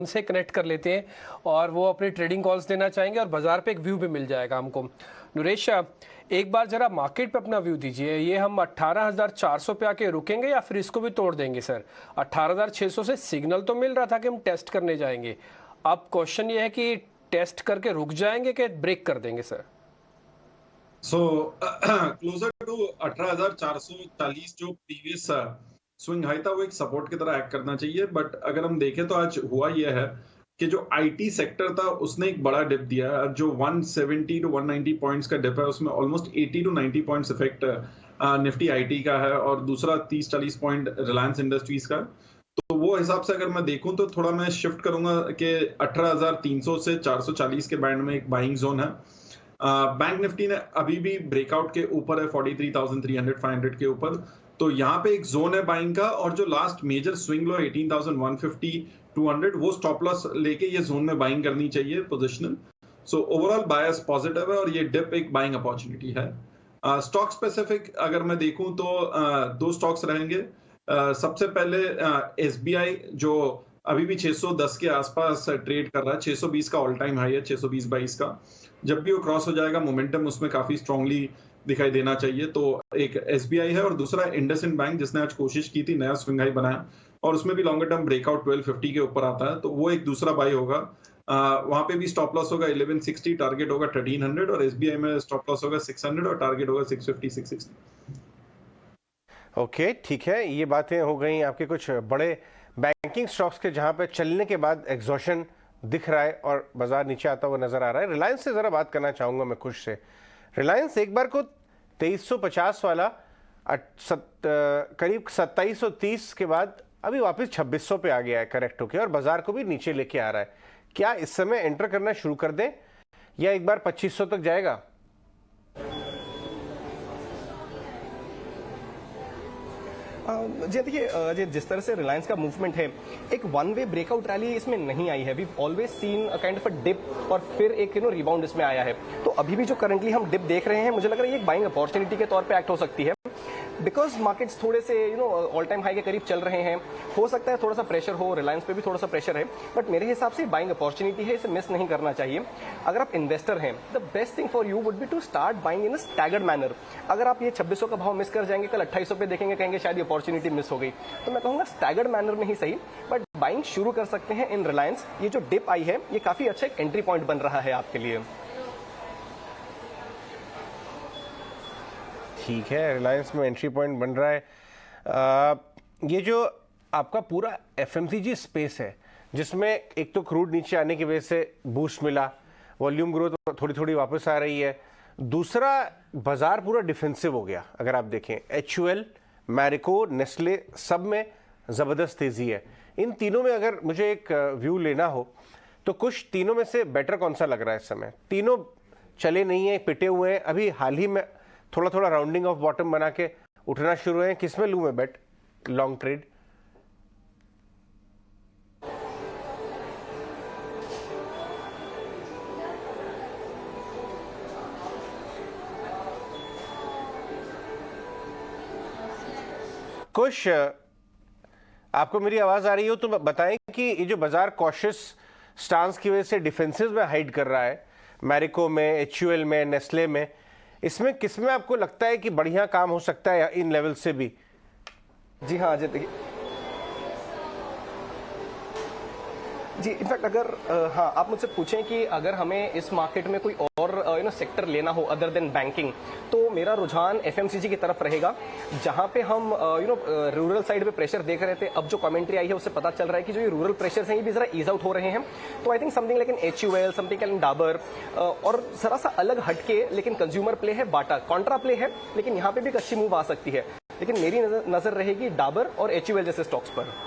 उनसे कनेक्ट कर लेते हैं और वो अपने ट्रेडिंग कॉल्स देना चाहेंगे और बाजार पे एक व्यू भी मिल जाएगा हमको। नरेश, एक बार जरा मार्केट पे अपना व्यू दीजिए। ये हम 18,400 पे आके रुकेंगे या फिर इसको भी तोड़ देंगे सर? 18,600 से सिग्नल तो मिल रहा था कि हम टेस्ट करने जाएंगे। अब क्वेश्चन ये है कि टेस्ट करके रुक जाएंगे कि ब्रेक कर देंगे सर? क्लोजर टू 18,440 जो प्रीवियस स्विंग हाई था वो एक सपोर्ट की तरह एक्ट करना चाहिए। बट अगर हम देखें तो आज हुआ यह है कि जो आईटी सेक्टर था उसने एक बड़ा डिप दिया है। जो 170 टू 190 पॉइंट्स का डिप है उसमें almost 80 to 90 points effect Nifty IT का है और दूसरा 30-40 पॉइंट रिलायंस इंडस्ट्रीज का। तो वो हिसाब से अगर मैं देखूं तो थोड़ा मैं शिफ्ट करूंगा कि 18,300 से 440 के बैंड में एक बाइंग जोन है। बैंक निफ्टी ने अभी भी ब्रेकआउट के ऊपर है 43,300 500 के ऊपर। तो यहाँ पे एक जोन है बाइंग का और जो लास्ट मेजर स्विंग लो 18,150 200 वो स्टॉप लॉस लेके ये जोन में बाइंग करनी चाहिए पोजिशनल। सो ओवरऑल बायस पॉजिटिव है और ये डिप एक बाइंग अपॉर्चुनिटी है। स्टॉक स्पेसिफिक अगर मैं देखूं तो दो स्टॉक्स रहेंगे। सबसे पहले एसबीआई जो अभी भी 610 के आसपास ट्रेड कर रहा है। 620 का ऑल टाइम हाई है, 620-22 का। जब भी वो क्रॉस हो जाएगा मोमेंटम उसमें काफी स्ट्रांगली दिखाई देना चाहिए। तो एक एसबीआई है और दूसरा इंडसइंड बैंक जिसने आज कोशिश की थी नया स्विंग हाई बनाया और उसमें भी लॉन्गर टर्म ब्रेकआउट 1250 के ऊपर आता है। तो वो एक दूसरा बाई होगा। वहां पे भी स्टॉप लॉस होगा 1160, टारगेट होगा 1300 और एसबीआई में स्टॉप लॉस होगा 600 और टारगेट होगा 650 660। ओके, ठीक है। ये बातें हो गई आपके कुछ बड़े बैंकिंग स्टॉक्स के जहां पे चलने के बाद एग्जॉशन दिख रहा है और बाजार नीचे आता हुआ नजर आ रहा है। रिलायंस से जरा बात करना चाहूंगा मैं खुश से। रिलायंस एक बार को 2350 वाला करीब 2730 के बाद अभी वापस 2600 पे आ गया है करेक्ट होके और बाजार को भी नीचे लेके आ रहा है। क्या इस समय एंटर करना शुरू कर दें या एक बार 2500 तक जाएगा? जी देखिए, जिस तरह से रिलायंस का मूवमेंट है, एक वन वे ब्रेकआउट रैली इसमें नहीं आई है। We always seen a kind of a dip और फिर एक रिबाउंड इसमें आया है। तो अभी भी जो करंटली हम डिप देख रहे हैं, मुझे लग रहा है ये एक बाइंग अपॉर्चुनिटी के तौर पे एक्ट हो सकती है। बिकॉज मार्केट्स थोड़े से ऑल टाइम हाई के करीब चल रहे हैं। हो सकता है थोड़ा सा प्रेशर हो, रिलायंस पे भी थोड़ा सा प्रेशर है, बट मेरे हिसाब से बाइंग अपॉर्चुनिटी है, इसे मिस नहीं करना चाहिए। अगर आप इन्वेस्टर हैं, the best thing for you would be to start buying in a staggered manner. अगर आप ये 2600 का भाव मिस कर जाएंगे, कल 2800 पे देखेंगे, कहेंगे शायद ये अपॉर्चुनिटी मिस हो गई। तो मैं कहूंगा स्टैगर्ड मैनर में ही सही, बट बाइंग शुरू कर सकते हैं इन रिलायंस। ये जो डिप आई है, ये काफी अच्छा एक एंट्री पॉइंट बन रहा है आपके लिए। ठीक है, रिलायंस में एंट्री पॉइंट बन रहा है। ये जो आपका पूरा एफएमसीजी स्पेस है जिसमें एक तो क्रूड नीचे आने की वजह से बूस्ट मिला, वॉल्यूम ग्रोथ थोड़ी थोड़ी वापस आ रही है, दूसरा बाजार पूरा डिफेंसिव हो गया। अगर आप देखें एचयूएल, मैरिको, नेस्ले सब में ज़बरदस्त तेज़ी है। इन तीनों में अगर मुझे एक व्यू लेना हो तो कुछ तीनों में से बेटर कौन सा लग रहा है इस समय? तीनों चले नहीं है, पिटे हुए हैं, अभी हाल ही में थोड़ा थोड़ा राउंडिंग ऑफ बॉटम बना के उठना शुरू हुए हैं। किसमें लूं मैं बेट लॉन्ग ट्रेड? कुछ आपको मेरी आवाज आ रही हो तो बताएं कि ये जो बाजार कॉशियस स्टांस की वजह से डिफेंसिव में हाइड कर रहा है, मैरिको में, एचयूएल में, नेस्ले में, इसमें किसमें आपको लगता है कि बढ़िया काम हो सकता है इन लेवल से भी? जी हाँ, जी इनफैक्ट अगर हाँ आप मुझसे पूछें कि अगर हमें इस मार्केट में कोई और सेक्टर लेना हो अदर देन बैंकिंग, तो मेरा रुझान एफएमसीजी की तरफ रहेगा। जहां पे हम रूरल साइड पे प्रेशर देख रहे थे, अब जो कमेंट्री आई है उससे पता चल रहा है कि जो ये रूरल प्रेशर हैं ये भी जरा ईज आउट हो रहे हैं। तो I think something like an HUL, something like Dabur, और जरा सा अलग हटके लेकिन कंज्यूमर प्ले है, बाटा कॉन्ट्रा प्ले है, लेकिन यहाँ पे भी एक अच्छी मूव आ सकती है। लेकिन मेरी नजर रहेगी डाबर और एचयूएल जैसे स्टॉक्स पर।